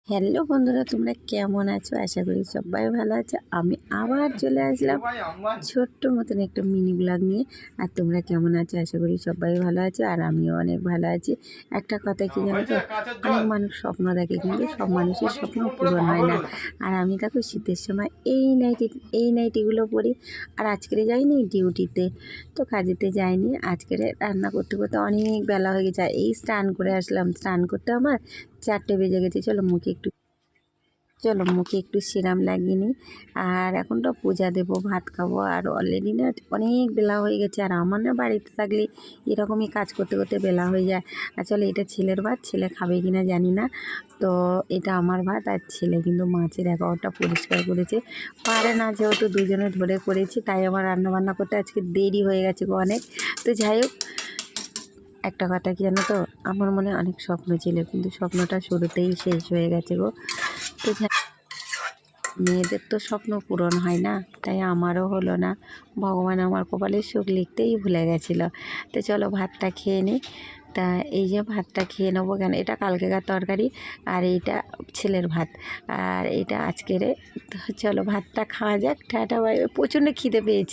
Hello বন্ধুরা, তোমরা কেমন আছো? আশা করি সবাই ভালো আছো। আমি আবার চলে আসলাম ছোট্ট মতন একটা মিনি ব্লগ নিয়ে। আর তোমরা কেমন আছো? আশা করি সবাই ভালো আছো, আর আমিও অনেক ভালো আছি। একটা কথা কি জানো তো, অনেক মানুষ স্বপ্ন দেখে, কিন্তু সব মানুষের স্বপ্ন পূরণ হয় না। আর আমি দেখো শীতের সময় এই নাইটিগুলো পরি। আর আজকে যাইনি ডিউটিতে, তো কাজেতে যাইনি। আজকে রান্না করতে করতে অনেক বেলা হয়ে গেছে। এই স্নান করে আসলাম, স্নান করতে আমার 4টে বেজে গেছে। চলো মুখে একটু সিরাম লাগিয়ে নিই। আর এখন তো পূজা দেবো, ভাত খাবো। আর অলরেডি না অনেক বেলা হয়ে গেছে। আর আমার না বাড়িতে থাকলে এরকমই কাজ করতে করতে বেলা হয়ে যায়। আর চলো, এটা ছেলের ভাত, ছেলে খাবে কি না জানি না। তো এটা আমার ভাত, আর ছেলে কিন্তু মাছের অ্যাকাউন্টটা পরিষ্কার করেছে। পারে না, যেহেতু দুজনে ধরে করেছি, তাই আমার রান্নাবান্না করতে আজকে দেরি হয়ে গেছে গো অনেক। তো যাই হোক, একটা কথা কি জানো তো, আমার মনে অনেক স্বপ্ন ছিল, কিন্তু স্বপ্নটা শুরুতেই শেষ হয়ে গেছে গো। তো মেয়েদের তো স্বপ্ন পূরণ হয় না, তাই আমারও হলো না। ভগবান আমার কপালে সুখ লিখতেই ভুলে গেছিলো। তো চলো ভাতটা খেয়ে নিই। তা এই যে ভাতটা খেয়ে নেবো, কেন এটা কালকেকার তরকারি, আর এইটা ছেলের ভাত, আর এটা আজকের। তো চলো ভাতটা খাওয়া যাক। Tata bye. প্রচণ্ড খিদে পেয়েছি।